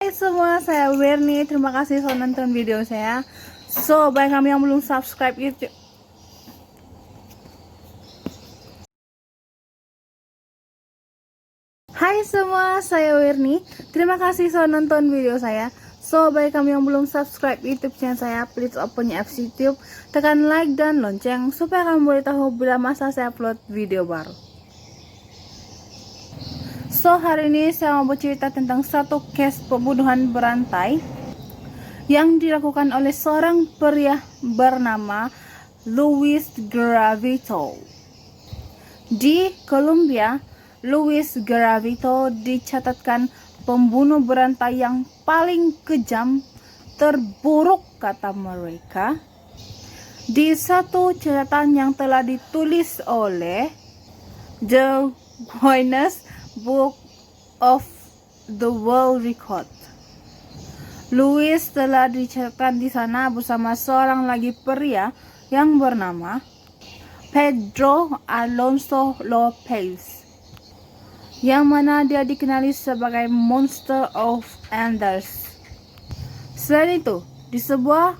Hai semua, saya Werni. Terima kasih sudah nonton video saya. So, bagi kami yang belum subscribe YouTube. Hai semua, saya Werni. Terima kasih sudah nonton video saya. So, bagi kami yang belum subscribe YouTube channel saya, please open FC YouTube, tekan like dan lonceng supaya kamu boleh tahu bila masa saya upload video baru. So, hari ini saya mau bercerita tentang satu case pembunuhan berantai yang dilakukan oleh seorang pria bernama Luis Garavito. Di Colombia, Luis Garavito dicatatkan pembunuh berantai yang paling kejam, terburuk kata mereka, di satu catatan yang telah ditulis oleh The Guinness Book of the World Record. Luis telah dicatatkan di sana bersama seorang lagi pria yang bernama Pedro Alonso Lopez, yang mana dia dikenali sebagai Monster of Andes. Selain itu, di sebuah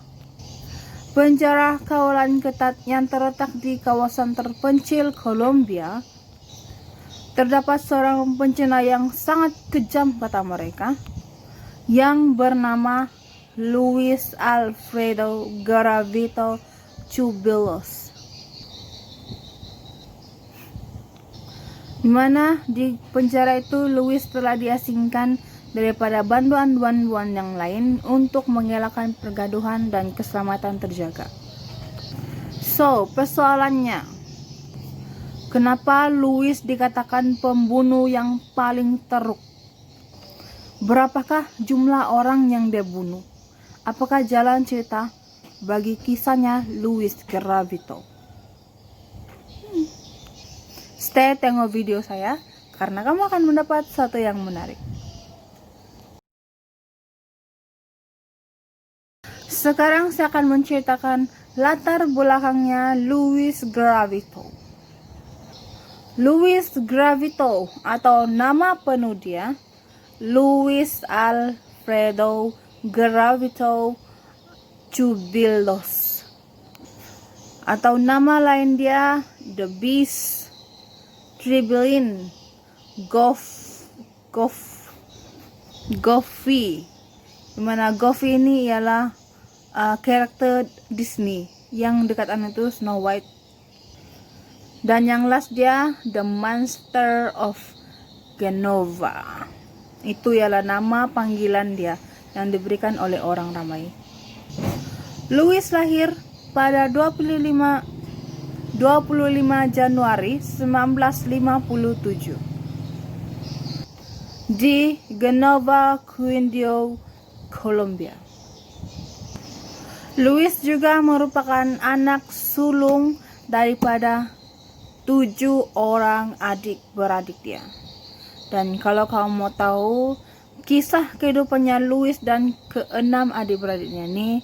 penjara kawalan ketat yang terletak di kawasan terpencil Colombia, terdapat seorang pencina yang sangat kejam kata mereka, yang bernama Luis Alfredo Garavito Cubillos, dimana di penjara itu Luis telah diasingkan daripada bantuan-bantuan yang lain untuk mengelakkan pergaduhan dan keselamatan terjaga. So, persoalannya, kenapa Luis dikatakan pembunuh yang paling teruk? Berapakah jumlah orang yang dia bunuh? Apakah jalan cerita bagi kisahnya Luis Garavito? Stay tengok video saya karena kamu akan mendapat sesuatu yang menarik. Sekarang saya akan menceritakan latar belakangnya Luis Garavito. Luis Garavito atau nama penuh dia Luis Alfredo Garavito Cubillos, atau nama lain dia The Beast Tribulin Goofy, dimana Goofy ini ialah karakter Disney yang dekatan itu Snow White, dan yang last dia The Monster of Genova. Itu ialah nama panggilan dia yang diberikan oleh orang ramai. Luis lahir pada 25 Januari 1957 di Genova, Quindío, Colombia. Luis juga merupakan anak sulung daripada 7 orang adik-beradik dia. Dan kalau kamu mau tahu kisah kehidupannya Luis dan ke-6 adik-beradiknya ini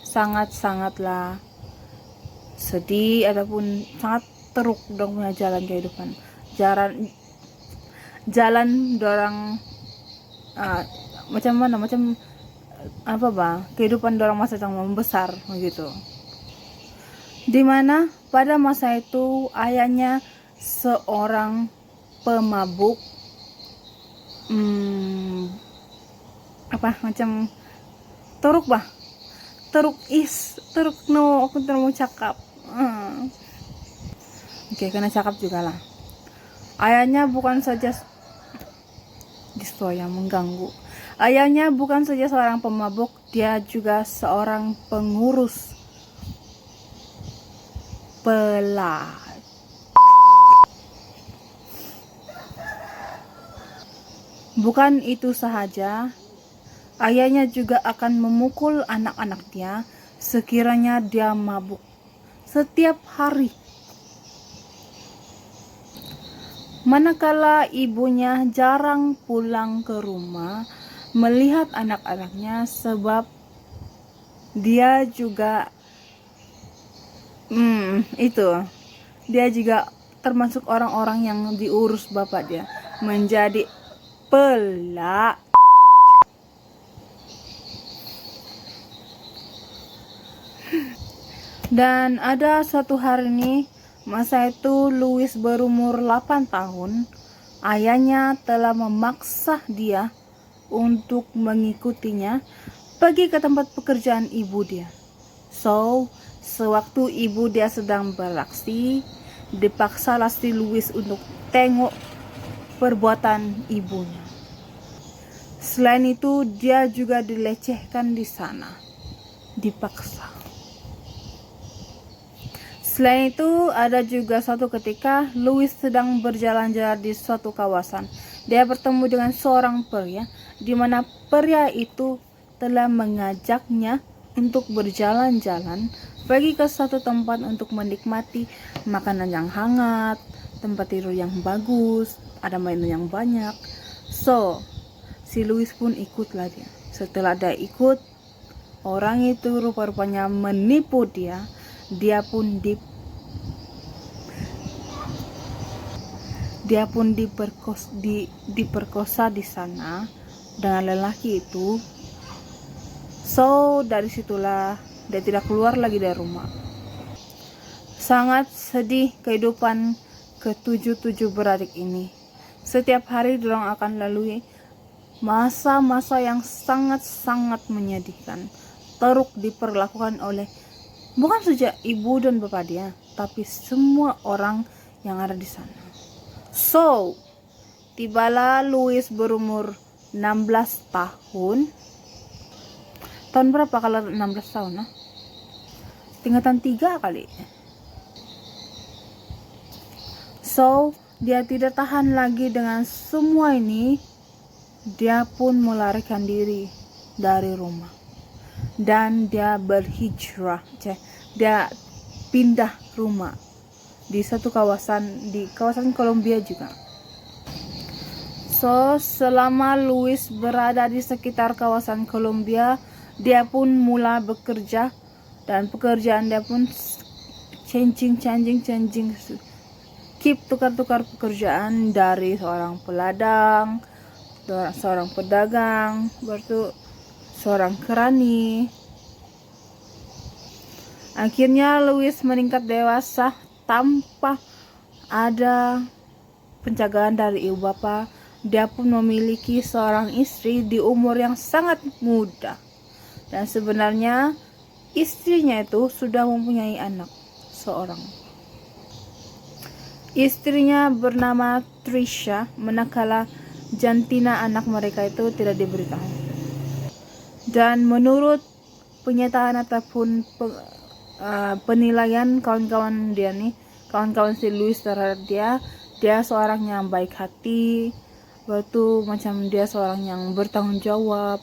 sangat-sangatlah sedih ataupun sangat teruk dong punya jalan kehidupan. Jalan dorang macam apa kehidupan dorang masa yang membesar begitu. Dimana pada masa itu ayahnya seorang pemabuk, teruk aku tidak mau cakap. Oke, kena cakap juga lah. Ayahnya bukan saja yang mengganggu. Ayahnya bukan saja seorang pemabuk, dia juga seorang pengurus pelat. Bukan itu sahaja, ayahnya juga akan memukul anak-anak dia sekiranya dia mabuk setiap hari. Manakala ibunya jarang pulang ke rumah melihat anak-anaknya, sebab dia juga dia juga termasuk orang-orang yang diurus bapak dia menjadi pelak. Dan ada suatu hari nih, masa itu Louis berumur 8 tahun, ayahnya telah memaksa dia untuk mengikutinya pergi ke tempat pekerjaan ibu dia. So, sewaktu ibu dia sedang beraksi, dipaksalah si Louis untuk tengok perbuatan ibunya. Selain itu, dia juga dilecehkan di sana, dipaksa. Selain itu, ada juga suatu ketika Louis sedang berjalan-jalan di suatu kawasan. Dia bertemu dengan seorang pria, di mana pria itu telah mengajaknya untuk berjalan-jalan pergi ke suatu tempat untuk menikmati makanan yang hangat, tempat tidur yang bagus, ada mainan yang banyak. So, si Louis pun ikutlah dia. Setelah dia ikut, orang itu rupa-rupanya menipu dia. Dia pun diperkosa di sana dengan lelaki itu. So, dari situlah dia tidak keluar lagi dari rumah. Sangat sedih kehidupan ketujuh beradik ini. Setiap hari dorang akan lalui masa-masa yang sangat-sangat menyedihkan. Teruk diperlakukan oleh bukan saja ibu dan bapak dia, tapi semua orang yang ada di sana. So, tibalah Louis berumur 16 tahun. Tahun berapa kalau 16 tahun? Tingkatan 3 kali. So, dia tidak tahan lagi dengan semua ini. Dia pun melarikan diri dari rumah. Dan dia berhijrah. Dia pindah rumah di satu kawasan, di kawasan Kolombia juga. So, selama Louis berada di sekitar kawasan Kolombia, dia pun mulai bekerja, dan pekerjaan dia pun changing, keep tukar-tukar pekerjaan dari seorang peladang, seorang pedagang, baru seorang kerani. Akhirnya Louis meningkat dewasa tanpa ada penjagaan dari ibu bapa. Dia pun memiliki seorang istri di umur yang sangat muda. Dan sebenarnya istrinya itu sudah mempunyai anak seorang. Istrinya bernama Trisha, manakala jantina anak mereka itu tidak diberitahu. Dan menurut penyataan ataupun penilaian kawan-kawan dia nih, kawan-kawan si Louis terhadap dia seorang yang baik hati, waktu macam dia seorang yang bertanggung jawab.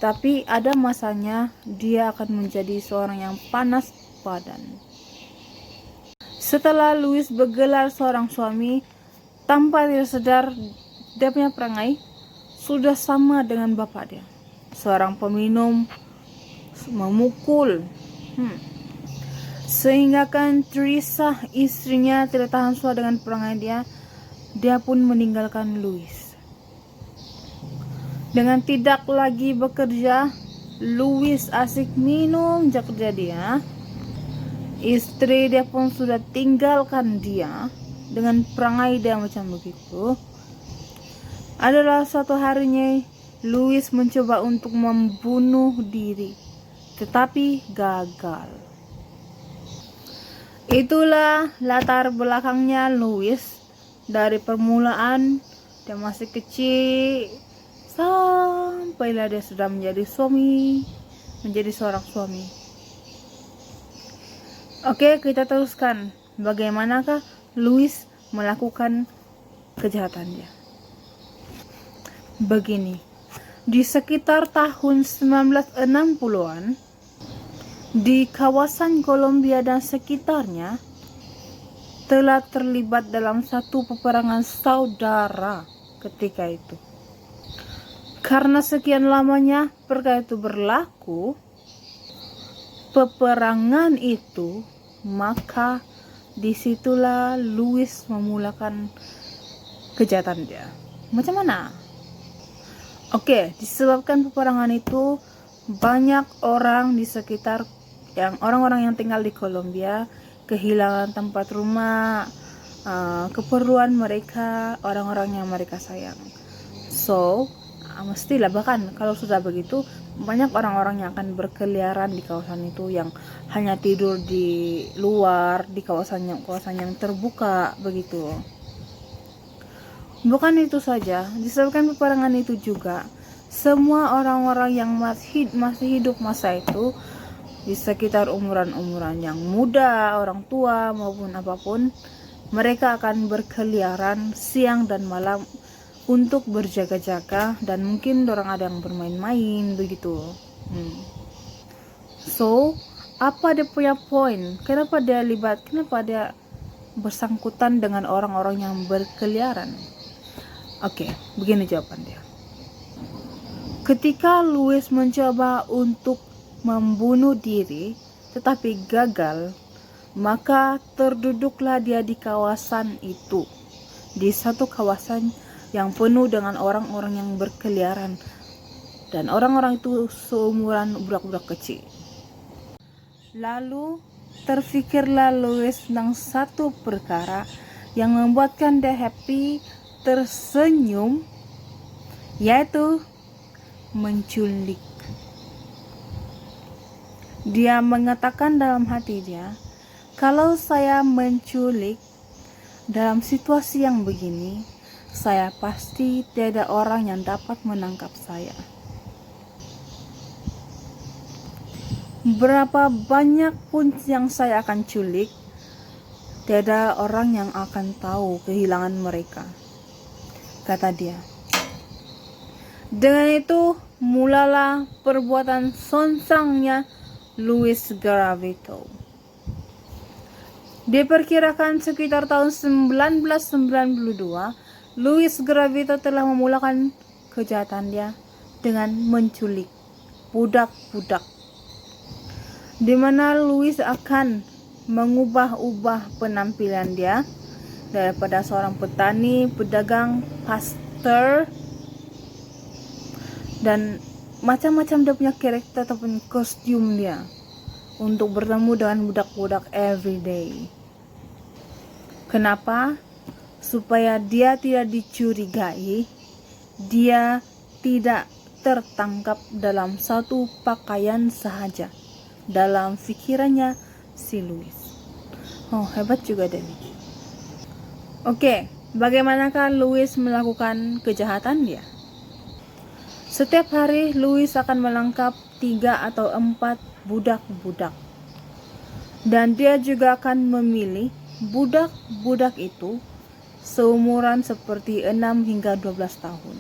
Tapi ada masanya dia akan menjadi seorang yang panas badan. Setelah Louis bergelar seorang suami, tanpa dia sadar dia punya perangai sudah sama dengan bapak dia, seorang peminum, memukul. Sehingga kan Teresa, istrinya, tidak tahan suara dengan perangai dia pun meninggalkan Louis. Dengan tidak lagi bekerja, Louis asik minum jak kerja dia. Istri dia pun sudah tinggalkan dia dengan perangai dia macam begitu. Adalah suatu harinya Louis mencoba untuk membunuh diri, tetapi gagal. Itulah latar belakangnya Louis. Dari permulaan dia masih kecil sampailah dia sudah menjadi seorang suami. Oke, kita teruskan. Bagaimanakah Louis melakukan kejahatan dia? Begini, di sekitar tahun 1960-an, di kawasan Kolombia dan sekitarnya telah terlibat dalam satu peperangan saudara ketika itu. Karena sekian lamanya perkara itu berlaku, peperangan itu, maka disitulah Louis memulakan kejahatan dia. Macam mana? Oke, disebabkan peperangan itu, banyak orang di sekitar yang orang-orang yang tinggal di Kolombia kehilangan tempat rumah, keperluan mereka, orang-orang yang mereka sayang. So, mestilah bahkan kalau sudah begitu, banyak orang-orang yang akan berkeliaran di kawasan itu, yang hanya tidur di luar, di kawasan yang terbuka begitu. Bukan itu saja, disebabkan peperangan itu juga, semua orang-orang yang masih hidup masa itu, di sekitar umuran-umuran yang muda, orang tua maupun apapun, mereka akan berkeliaran siang dan malam untuk berjaga-jaga, dan mungkin orang ada yang bermain-main begitu. So, apa dia punya poin? Kenapa dia bersangkutan dengan orang-orang yang berkeliaran? Oke, begini jawaban dia. Ketika Luis mencoba untuk membunuh diri tetapi gagal, maka terduduklah dia di kawasan itu, di satu kawasan yang penuh dengan orang-orang yang berkeliaran, dan orang-orang itu seumuran budak-budak kecil. Lalu terfikirlah Luis tentang satu perkara yang membuatkan dia happy, tersenyum, yaitu menculik. Dia mengatakan dalam hati dia, kalau saya menculik dalam situasi yang begini, saya pasti tidak ada orang yang dapat menangkap saya. Berapa banyak pun yang saya akan culik, tidak ada orang yang akan tahu kehilangan mereka, kata dia. Dengan itu mulalah perbuatan songsangnya Luis Garavito. Diperkirakan sekitar tahun 1992, Luis Garavito telah memulakan kejahatan dia dengan menculik budak-budak, di mana Luis akan mengubah-ubah penampilan dia daripada seorang petani, pedagang, pastor, dan macam-macam dia punya karakter ataupun kostum dia untuk bertemu dengan budak-budak everyday. Kenapa? Supaya dia tidak dicurigai, dia tidak tertangkap dalam satu pakaian sahaja, dalam pikirannya si Luis. Oh, hebat juga Denny. Oke, bagaimanakah Luis melakukan kejahatan dia? Setiap hari Luis akan menangkap 3 atau 4 budak-budak, dan dia juga akan memilih budak-budak itu seumuran seperti 6 hingga 12 tahun.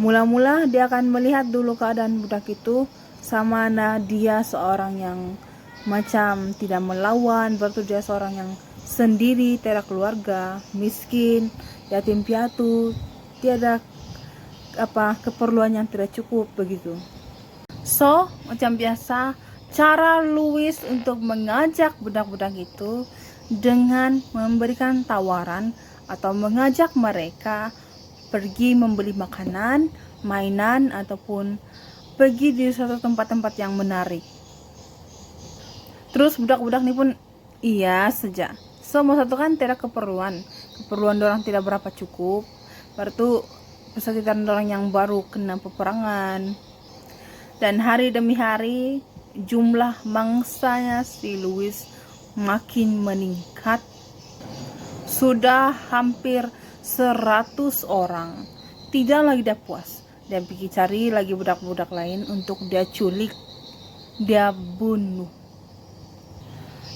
Mula-mula dia akan melihat dulu keadaan budak itu, sama ada dia seorang yang macam tidak melawan, berarti dia seorang yang sendiri, tiada keluarga, miskin, yatim piatu, tiada keperluan yang tidak cukup begitu. So, macam biasa, cara Luis untuk mengajak budak-budak itu dengan memberikan tawaran atau mengajak mereka pergi membeli makanan, mainan, ataupun pergi di suatu tempat-tempat yang menarik. Terus budak-budak ini pun iya saja. So, satu kan tidak keperluan orang tidak berapa cukup, baru sekitar orang yang baru kena peperangan. Dan hari demi hari jumlah mangsanya si Luis makin meningkat. Sudah hampir 100 orang. Tidak lagi dia puas, dia pergi cari lagi budak-budak lain untuk dia culik, dia bunuh.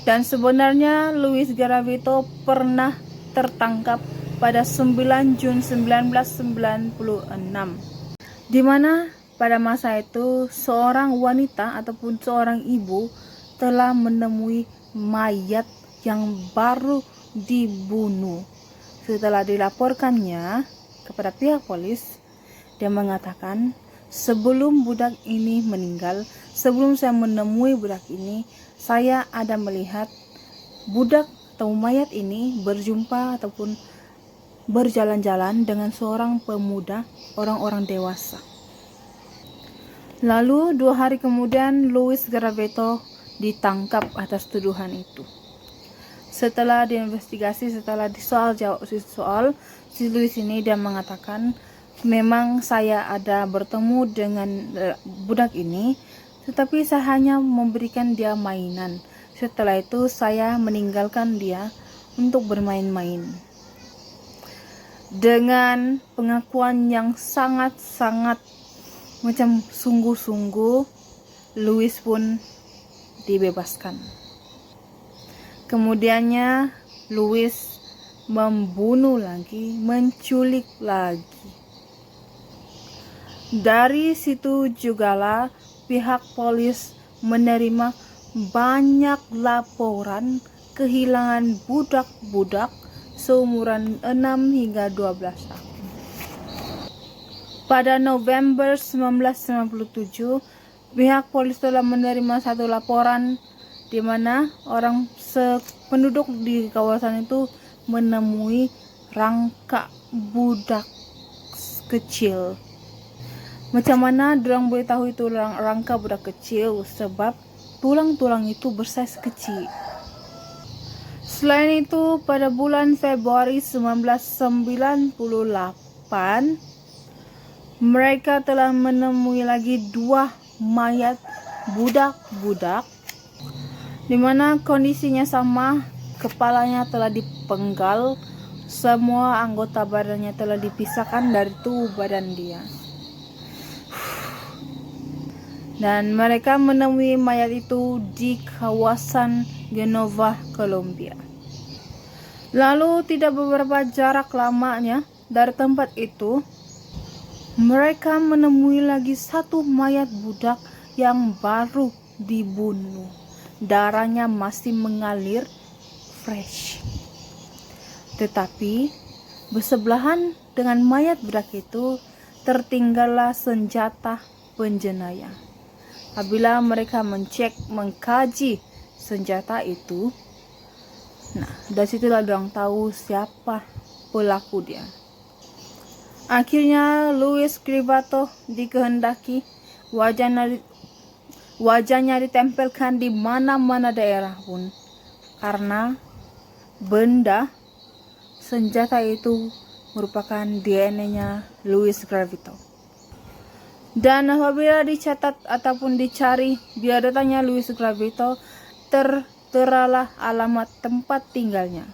Dan sebenarnya Luis Garavito pernah tertangkap pada 9 Jun 1996, di mana pada masa itu seorang wanita ataupun seorang ibu telah menemui mayat yang baru dibunuh. Setelah dilaporkannya kepada pihak polis, dia mengatakan, sebelum budak ini meninggal, sebelum saya menemui budak ini, saya ada melihat budak atau mayat ini berjumpa ataupun berjalan-jalan dengan seorang pemuda, orang-orang dewasa. Lalu 2 hari kemudian Louis Gravetto ditangkap atas tuduhan itu. Setelah diinvestigasi, setelah disoal, si Louis ini dia mengatakan, memang saya ada bertemu dengan budak ini, tetapi saya hanya memberikan dia mainan. Setelah itu saya meninggalkan dia untuk bermain-main. Dengan pengakuan yang sangat-sangat macam sungguh-sungguh, Louis pun dibebaskan. Kemudiannya Louis membunuh lagi, menculik lagi. Dari situ jugalah pihak polis menerima banyak laporan kehilangan budak-budak seumuran 6 hingga 12 tahun. Pada November 1997, pihak polis telah menerima satu laporan di mana penduduk di kawasan itu menemui rangka budak kecil. Macam mana dorang boleh tahu itu rangka budak kecil? Sebab tulang-tulang itu bersaiz kecil. Selain itu, pada bulan Februari 1998, mereka telah menemui lagi 2 mayat budak-budak di mana kondisinya sama, kepalanya telah dipenggal, semua anggota badannya telah dipisahkan dari tubuh badan dia. Dan mereka menemui mayat itu di kawasan Genova, Kolombia. Lalu tidak beberapa jarak lamanya dari tempat itu, mereka menemui lagi satu mayat budak yang baru dibunuh. Darahnya masih mengalir fresh. Tetapi bersebelahan dengan mayat budak itu tertinggallah senjata penjenayah. Apabila mereka mengkaji senjata itu, nah dari situlah dorang tahu siapa pelaku dia. Akhirnya Louis Gravetto dikehendaki wajahnya ditempelkan di mana-mana daerah pun, karena benda senjata itu merupakan DNA-nya Louis Gravetto. Dan apabila dicatat ataupun dicari biodatanya Louis Gravetto, terteralah alamat tempat tinggalnya.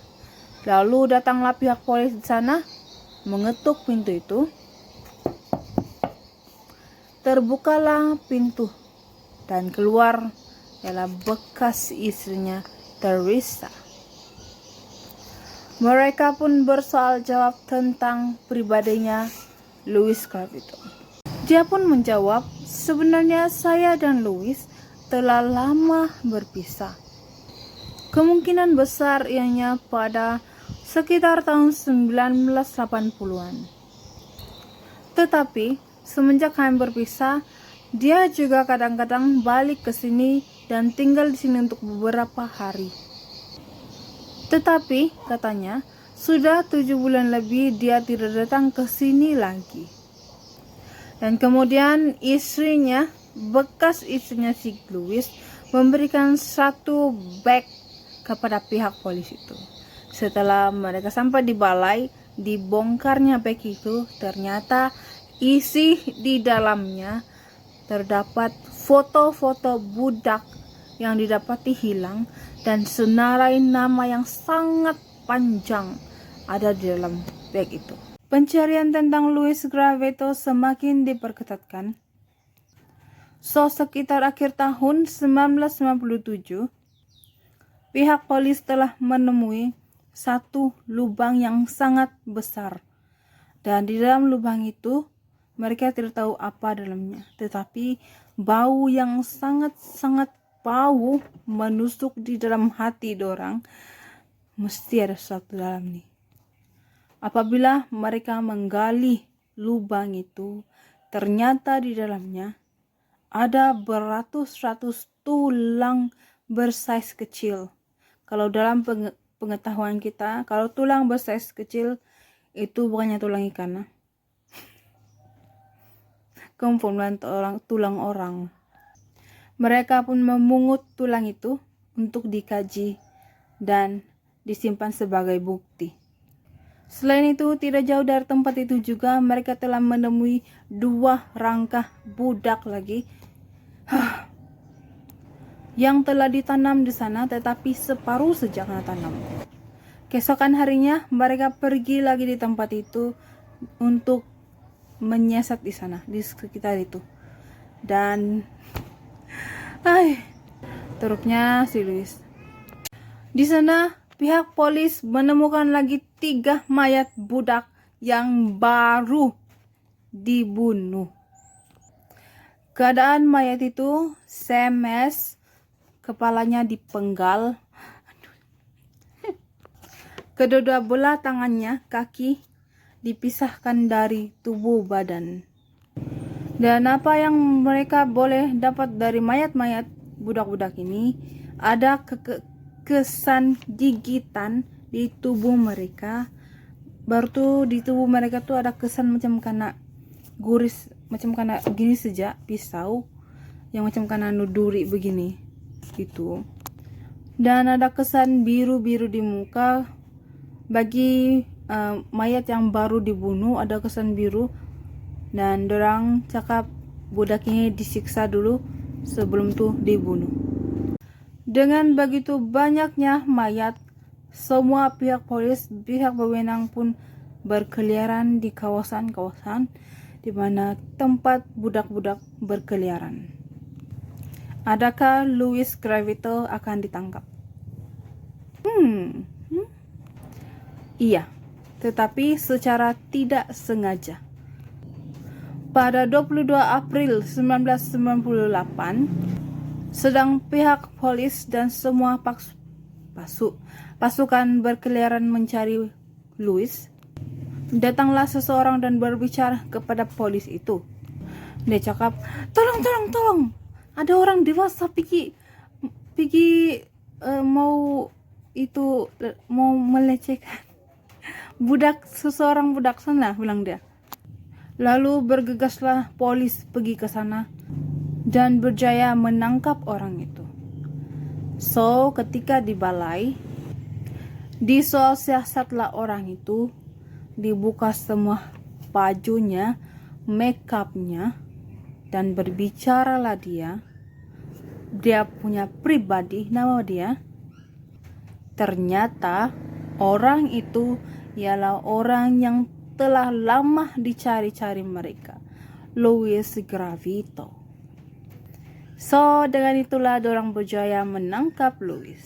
Lalu datanglah pihak polis di sana, mengetuk pintu itu. Terbukalah pintu dan keluar ialah bekas istrinya Teresa. Mereka pun bersoal jawab tentang pribadinya Louis Gravetto. Dia pun menjawab, sebenarnya saya dan Louis telah lama berpisah. Kemungkinan besar ianya pada sekitar tahun 1980-an. Tetapi semenjak kami berpisah, dia juga kadang-kadang balik ke sini dan tinggal di sini untuk beberapa hari. Tetapi katanya sudah 7 bulan lebih dia tidak datang ke sini lagi. Dan kemudian bekas istrinya si Louis memberikan satu bag kepada pihak polisi itu. Setelah mereka sampai di balai, dibongkarnya bag itu, ternyata isi di dalamnya terdapat foto-foto budak yang didapati hilang dan senarai nama yang sangat panjang ada di dalam bag itu. Pencarian tentang Louis Gravetto semakin diperketatkan. Sekitar akhir tahun 1997, pihak polis telah menemui satu lubang yang sangat besar. Dan di dalam lubang itu, mereka tidak tahu apa dalamnya. Tetapi bau yang sangat-sangat bau menusuk di dalam hati dorang. Mesti ada sesuatu dalam nih. Apabila mereka menggali lubang itu, ternyata di dalamnya ada beratus-ratus tulang bersaiz kecil. Kalau dalam pengetahuan kita, kalau tulang bersaiz kecil itu bukannya tulang ikan. kumpulan tulang orang. Mereka pun memungut tulang itu untuk dikaji dan disimpan sebagai bukti. Selain itu, tidak jauh dari tempat itu juga mereka telah menemui 2 rangka budak lagi yang telah ditanam di sana, tetapi separuh sejak tanam. Keesokan harinya mereka pergi lagi di tempat itu untuk menyiasat di sana, di sekitar itu. Dan teruknya si Louis. Di sana pihak polis menemukan lagi 3 mayat budak yang baru dibunuh. Keadaan mayat itu semes, kepalanya dipenggal, kedua belah tangannya, kaki dipisahkan dari tubuh badan. Dan apa yang mereka boleh dapat dari mayat-mayat budak-budak ini, ada kesan gigitan di tubuh mereka. Baru tuh di tubuh mereka tuh ada kesan macam kena guris, macam kena gini saja pisau, yang macam kena nuduri begini gitu. Dan ada kesan biru-biru di muka. Bagi mayat yang baru dibunuh ada kesan biru, dan dorang cakap budak ini disiksa dulu sebelum tuh dibunuh. Dengan begitu banyaknya mayat, semua pihak polis, pihak berwenang pun berkeliaran di kawasan-kawasan di mana tempat budak-budak berkeliaran. Adakah Louis Gravito akan ditangkap? Iya, tetapi secara tidak sengaja. Pada 22 April 1998, sedang pihak polis dan semua pasukan berkeliaran mencari Louis, datanglah seseorang dan berbicara kepada polis itu. Dia cakap, tolong, ada orang dewasa pergi mau melecehkan seseorang budak sana, bilang dia. Lalu bergegaslah polis pergi ke sana dan berjaya menangkap orang itu. So, ketika di balai, disiasatlah orang itu, dibuka semua bajunya, make upnya, dan berbicaralah dia punya pribadi, nama dia. Ternyata orang itu ialah orang yang telah lama dicari-cari mereka, Louis Gravito. So, dengan itulah dorang berjaya menangkap Louis.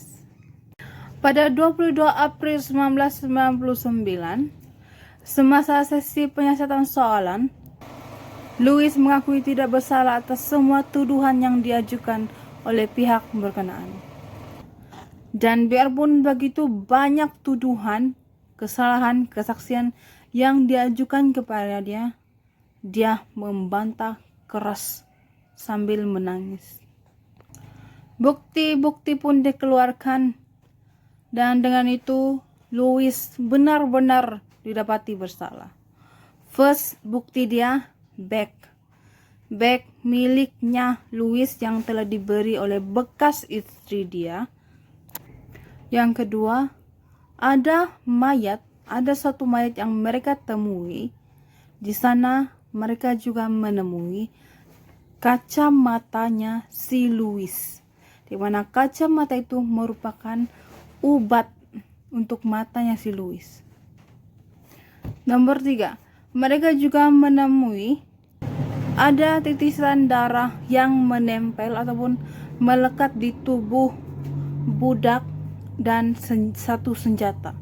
Pada 22 April 1999, semasa sesi penyiasatan soalan, Louis mengakui tidak bersalah atas semua tuduhan yang diajukan oleh pihak berkenaan. Dan biarpun begitu banyak tuduhan, kesalahan, kesaksian yang diajukan kepada dia, dia membantah keras sambil menangis. Bukti-bukti pun dikeluarkan, dan dengan itu Louis benar-benar didapati bersalah. First, bukti dia bag miliknya Louis yang telah diberi oleh bekas istri dia. Yang kedua, ada satu mayat yang mereka temui. Di sana mereka juga menemui kacamatanya si Louis, di mana kacamata itu merupakan obat untuk matanya si Louis. Nomor 3, mereka juga menemui ada titisan darah yang menempel ataupun melekat di tubuh budak dan satu senjata.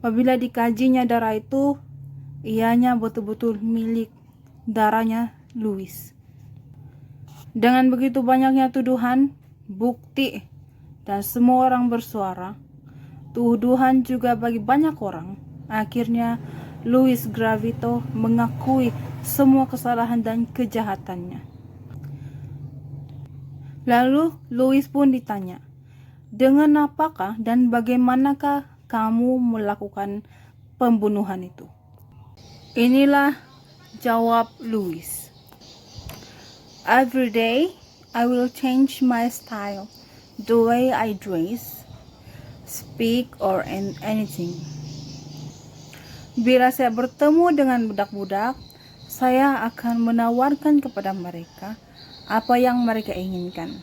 Apabila dikajinya darah itu, ianya betul-betul milik darahnya Louis. Dengan begitu banyaknya tuduhan, bukti, dan semua orang bersuara, tuduhan juga bagi banyak orang, akhirnya Louis Gravito mengakui semua kesalahan dan kejahatannya. Lalu Louis pun ditanya, dengan apakah dan bagaimanakah kamu melakukan pembunuhan itu? Inilah jawab Louis. Every day, I will change my style, the way I dress, speak, or anything. Bila saya bertemu dengan budak-budak, saya akan menawarkan kepada mereka apa yang mereka inginkan.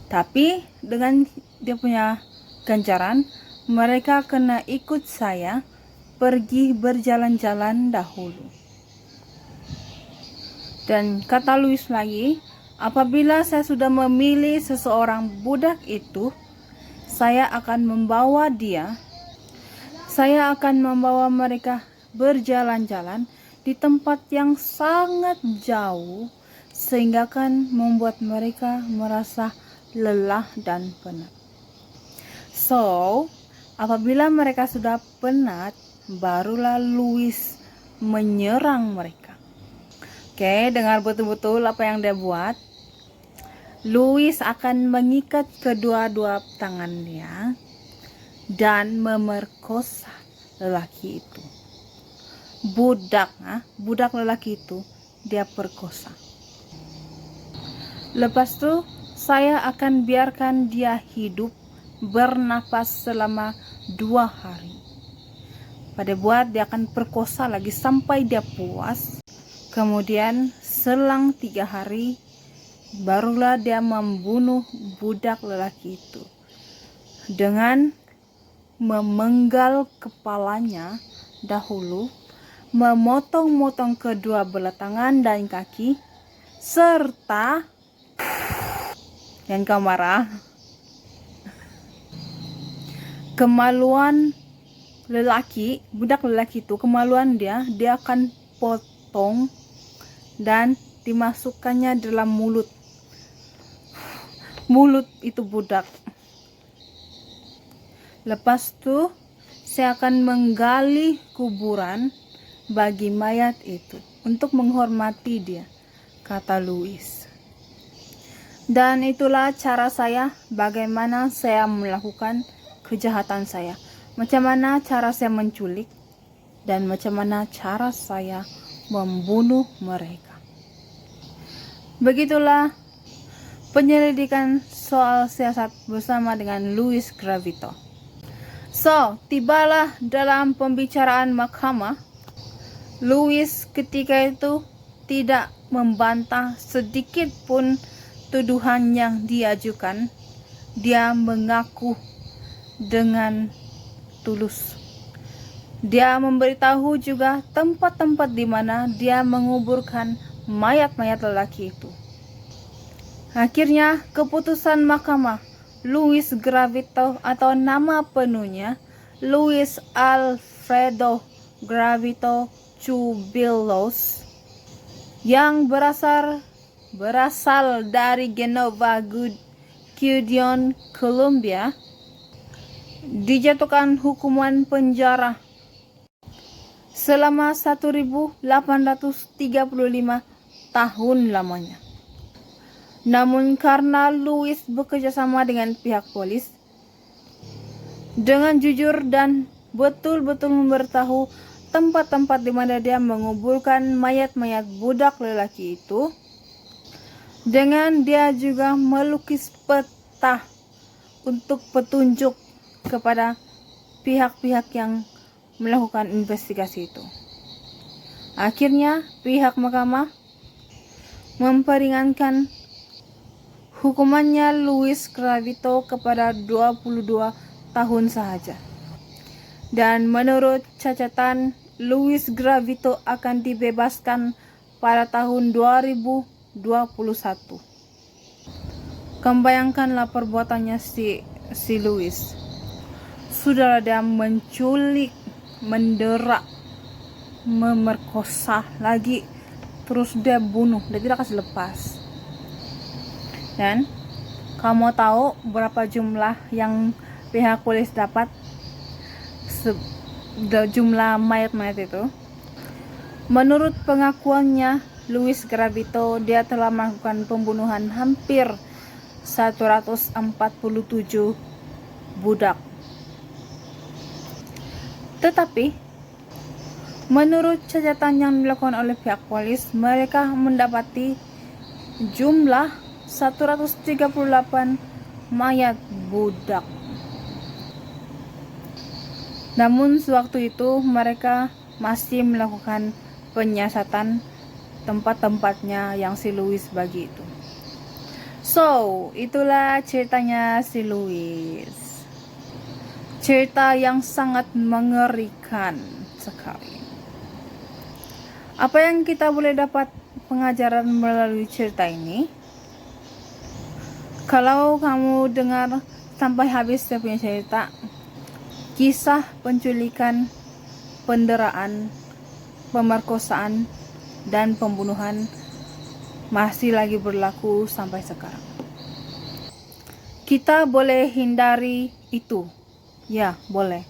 Tapi dengan dia punya ganjaran, mereka kena ikut saya pergi berjalan-jalan dahulu. Dan kata Louis lagi, apabila saya sudah memilih seseorang budak itu, saya akan membawa mereka berjalan-jalan di tempat yang sangat jauh, sehingga akan membuat mereka merasa lelah dan penat. So, apabila mereka sudah penat, barulah Louis menyerang mereka. Oke, dengar betul-betul apa yang dia buat. Louis akan mengikat kedua-dua tangannya dan memerkosa lelaki itu. Budak lelaki itu dia perkosa. Lepas itu saya akan biarkan dia hidup bernapas selama 2 hari. Pada buat dia akan perkosa lagi sampai dia puas. Kemudian selang 3 hari barulah dia membunuh budak lelaki itu dengan memenggal kepalanya dahulu, memotong-motong kedua belah tangan dan kaki, serta yang kau marah, kemaluan budak lelaki itu, kemaluan dia akan potong dan dimasukkannya dalam mulut itu budak. Lepas itu saya akan menggali kuburan bagi mayat itu untuk menghormati dia, kata Louis. Dan itulah cara saya, bagaimana saya melakukan kejahatan saya, macam mana cara saya menculik, dan macam mana cara saya membunuh mereka. Begitulah penyelidikan soal siasat bersama dengan Louis Gravito. So, tibalah dalam pembicaraan mahkamah. Louis ketika itu tidak membantah sedikit pun tuduhan yang diajukan. Dia mengaku dengan tulus. Dia memberitahu juga tempat-tempat di mana dia menguburkan mayat-mayat lelaki itu. Akhirnya keputusan mahkamah, Louis Gravito atau nama penuhnya Louis Alfredo Gravito Cubillos, yang berasal dari Genova Cudion, Colombia, dijatuhkan hukuman penjara selama 1835 tahun lamanya. Namun karena Louis bekerja sama dengan pihak polis, dengan jujur dan betul-betul memberitahu tempat-tempat di mana dia menguburkan mayat-mayat budak lelaki itu, dengan dia juga melukis peta untuk petunjuk kepada pihak-pihak yang melakukan investigasi itu. Akhirnya pihak mahkamah memperingankan hukumannya Louis Gravito kepada 22 tahun sahaja. Dan menurut catatan, Louis Gravito akan dibebaskan pada tahun 2021. Kamu bayangkanlah perbuatannya si Louis. Sudah dia menculik, menderak, memerkosa lagi, terus dia bunuh, dia tidak kasih lepas. Dan kamu tahu berapa jumlah yang pihak polis dapat, jumlah mayat-mayat itu? Menurut pengakuannya Louis Gravito, dia telah melakukan pembunuhan hampir 147 budak. Tetapi menurut catatan yang dilakukan oleh pihak polis, mereka mendapati jumlah 138 mayat budak. Namun sewaktu itu mereka masih melakukan penyiasatan tempat-tempatnya yang si Louis bagi itu. So, itulah ceritanya si Louis. Cerita yang sangat mengerikan sekali. Apa yang kita boleh dapat pengajaran melalui cerita ini? Kalau kamu dengar sampai habis saya punya cerita, kisah penculikan, penderaan, pemerkosaan, dan pembunuhan masih lagi berlaku sampai sekarang. Kita boleh hindari itu. Ya, boleh.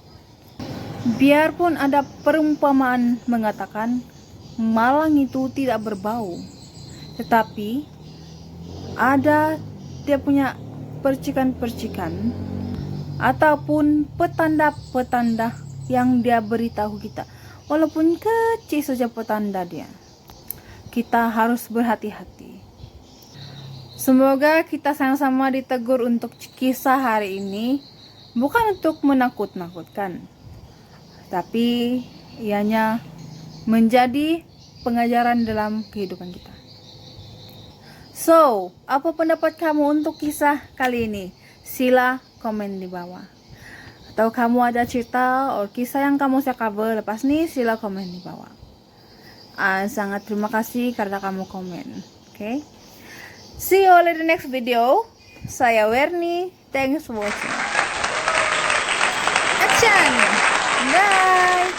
Biarpun ada perumpamaan mengatakan malang itu tidak berbau, tetapi ada dia punya percikan-percikan ataupun petanda-petanda yang dia beritahu kita. Walaupun kecil saja petanda dia, kita harus berhati-hati. Semoga kita sama-sama ditegur untuk kisah hari ini, bukan untuk menakut-nakutkan, tapi ianya menjadi pengajaran dalam kehidupan kita. So, apa pendapat kamu untuk kisah kali ini? Sila komen di bawah. Atau kamu ada cerita atau kisah yang kamu saya cover lepas nih, sila komen di bawah. Sangat terima kasih karena kamu komen. Okay? See you all in the next video. Saya Werni. Thanks for watching. Action! Bye!